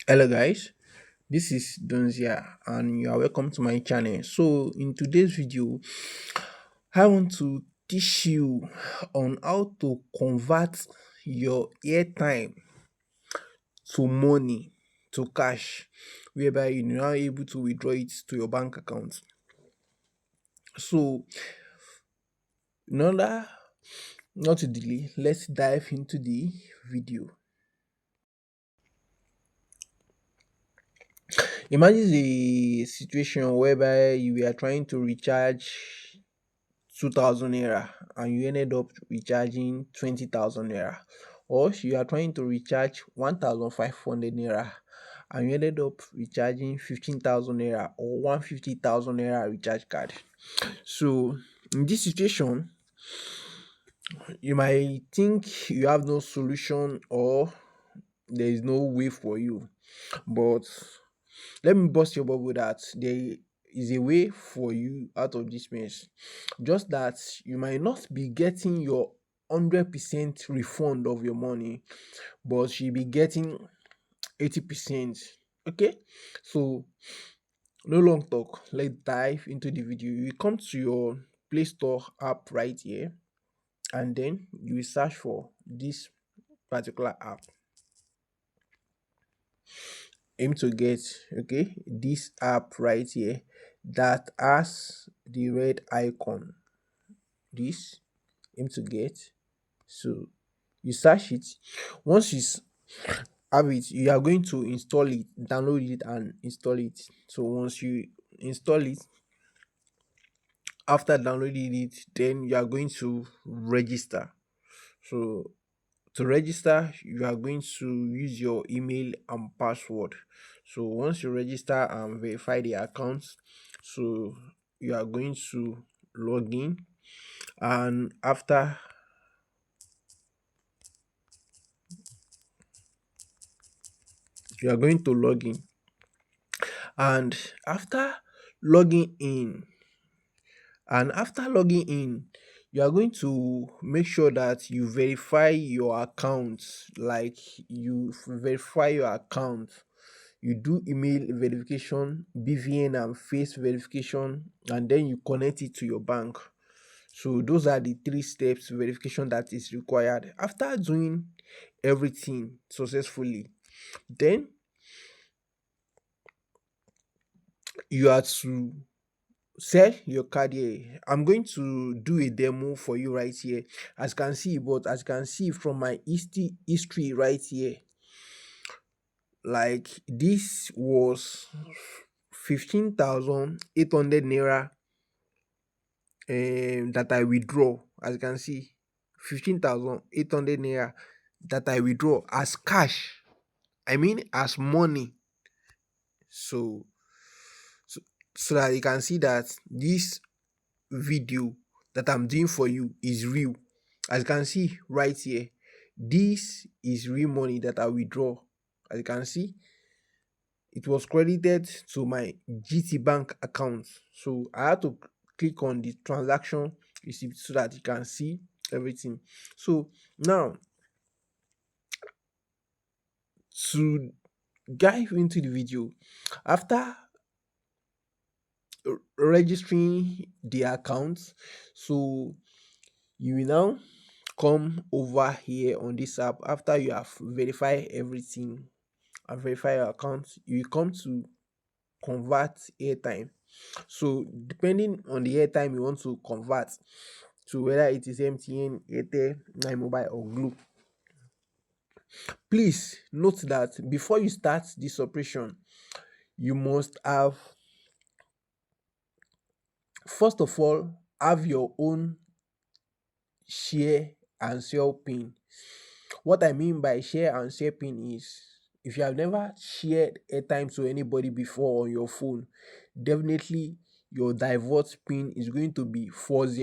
Hello guys, this is Donzia and you are welcome to my channel. So in today's video, I want to teach you on how to convert your airtime to money, to cash, whereby you're now able to withdraw it to your bank account. So in order not to delay, let's dive into the video. Imagine the situation whereby you are trying to recharge 2,000 naira and you ended up recharging 20,000 naira, or you are trying to recharge 1,500 naira and you ended up recharging 15,000 naira or 150,000 naira recharge card. So in this situation, you might think you have no solution or there is no way for you, but let me bust your bubble that there is a way for you out of this mess. Just that you might not be getting your 100% refund of your money, but you'll be getting 80%. Okay, so no long talk, let's dive into the video. You will come to your Play Store app right here, and then you will search for this particular app. Aim to get, okay, this app right here that has the red icon. This aim to get. So you search it. Once you have it, you are going to install it, download it and install it. So once you install it, after downloading it, then you are going to register. So to register, you are going to use your email and password. So once you register and verify the account, so you are going to log in, and after you are going to log in, and after logging in after logging in, you are going to make sure that you verify your account. Like, you verify your account, you do email verification, BVN and face verification, and then you connect it to your bank. So those are the 3 steps verification that is required. After doing everything successfully, then you are to sell your card here. I'm going to do a demo for you right here, as you can see. But as you can see from my history right here, like, this was 15,800 naira that I withdraw. As you can see, 15,800 naira that I withdraw as cash, I mean as money. So so that you can see that this video that I'm doing for you is real. As you can see right here, this is real money that I withdraw. As you can see, it was credited to my GT Bank account. So I had to click on the transaction receipt so that you can see everything. So now, to dive into the video, after registering the account, so you will now come over here on this app. After you have verified everything and verify your account, you will come to convert airtime. So depending on the airtime you want to convert to, whether it is MTN, Airtel, Nine Mobile or Glo, please note that before you start this operation, you must have, first of all, have your own share and sell pin. What I mean by share and sell pin is, if you have never shared airtime to anybody before on your phone, definitely your divert pin is going to be 40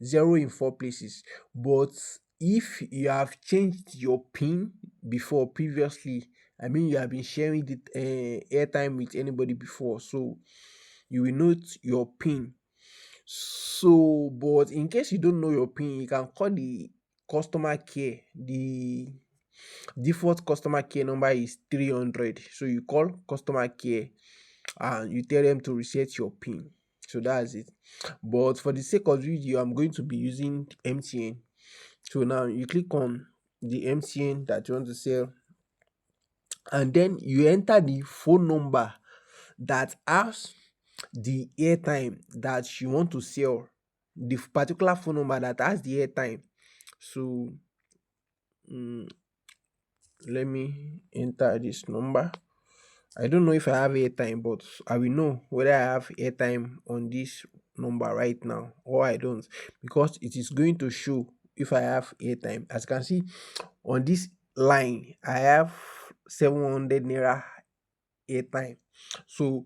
0 in 4 places. But if you have changed your pin before previously, I mean you have been sharing the airtime with anybody before, so you will note your pin. So, but in case you don't know your pin, you can call the customer care, the Default customer care number is 300. So you call customer care and you tell them to reset your pin. So that's it. But for the sake of video, I'm going to be using MTN. So now you click on the MTN that you want to sell, and then you enter the phone number that has the airtime that you want to sell, the particular phone number that has the airtime. So mm, let me enter this number. I don't know if I have airtime, but I will know whether I have airtime on this number right now or I don't, because it is going to show if I have airtime. As you can see on this line, I have 700 naira airtime. So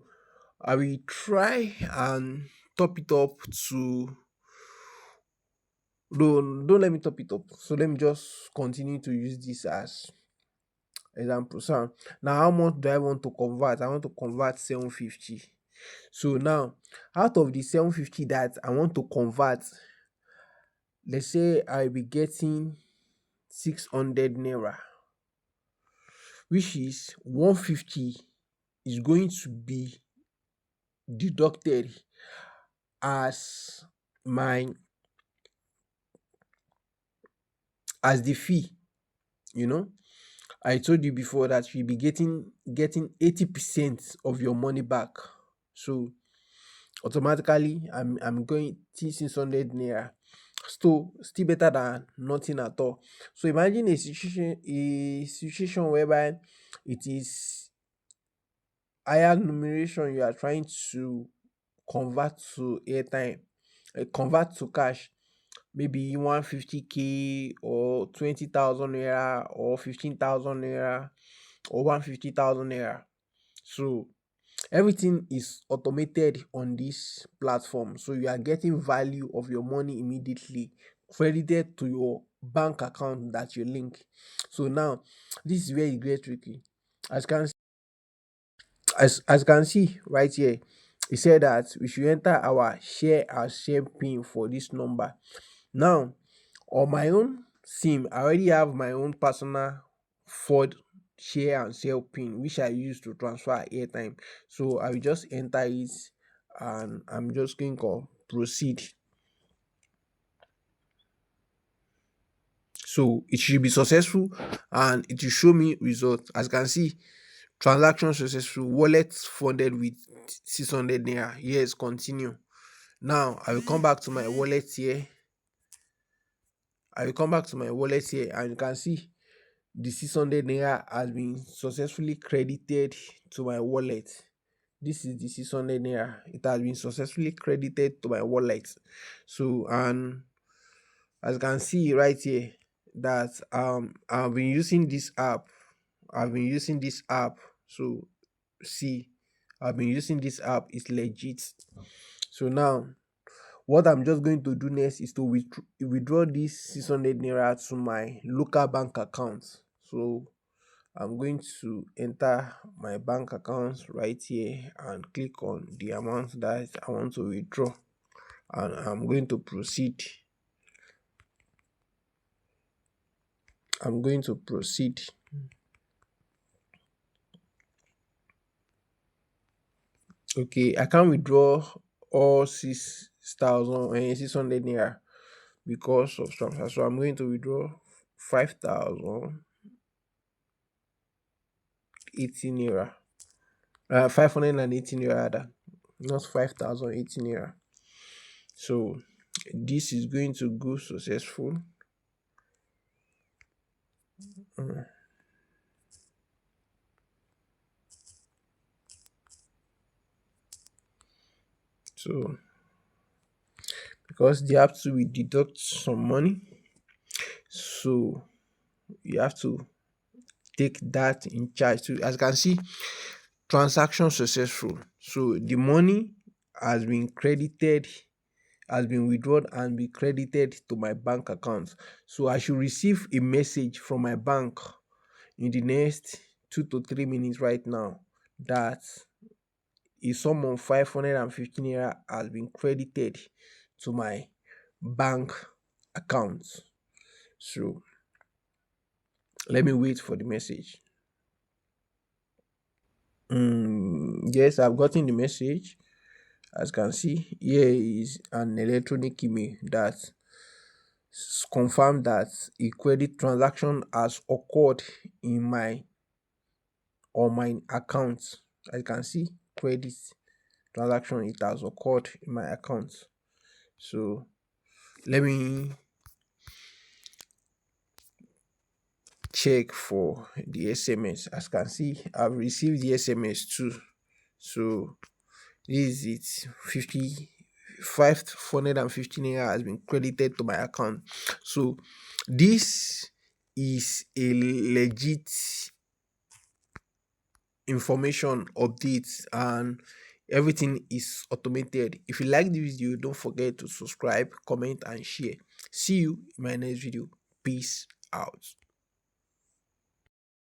I will try and top it up to, don't let me top it up. So let me just continue to use this as example. So now how much do I want to convert? I want to convert 750. So now out of the 750 that I want to convert, let's say I'll be getting 600 naira, which is 150 is going to be deducted as my as the fee. You know, I told you before that you'll be getting 80% of your money back. So automatically I'm going to 600 naira. Still better than nothing at all. So imagine a situation whereby it is higher numeration you are trying to convert to airtime, convert to cash, maybe 150k or 20,000 naira or 15,000 naira or 150,000 naira. So everything is automated on this platform, so you are getting value of your money immediately credited to your bank account that you link. So now this is where you get tricky. As can as you can see right here, it said that we should enter our share pin for this number. Now on my own sim, I already have my own personal Ford share and sell pin which I use to transfer airtime. So I will just enter it and I'm just going to proceed. So it should be successful and it will show me results. As you can see, transaction successful, wallet funded with 600 naira. Yes, continue. Now I will come back to my wallet here. And you can see the 600 naira has been successfully credited to my wallet. This is the 600 naira. It has been successfully credited to my wallet. So and as you can see right here that I've been using this app. So see, I've been using this app. It's legit. So now what I'm just going to do next is to withdraw this 600 naira to my local bank account. So I'm going to enter my bank account right here and click on the amount that I want to withdraw, and I'm going to proceed. Okay, I can't withdraw all 6,600 naira because of transfer. So I'm going to withdraw 5,080 naira. 580 naira rather, not 5,080 naira. So this is going to go successful. So because they have to deduct some money, so you have to take that in charge. So as you can see, transaction successful. So the money has been credited, has been withdrawn and be credited to my bank account. So I should receive a message from my bank in the next 2 to 3 minutes right now that a sum of 515 naira has been credited to my bank account. So Let me wait for the message. Yes, I've gotten the message. As you can see, here is an electronic email that confirm that a credit transaction has occurred in my on my account. As you can see, credit transaction, it has occurred in my account. So let me check for the SMS. As you can see, I've received the SMS too. So this is it. 415 naira has been credited to my account. So this is a legit information updates, and everything is automated. If you like the video, don't forget to subscribe, comment and share. See you in my next video. Peace out.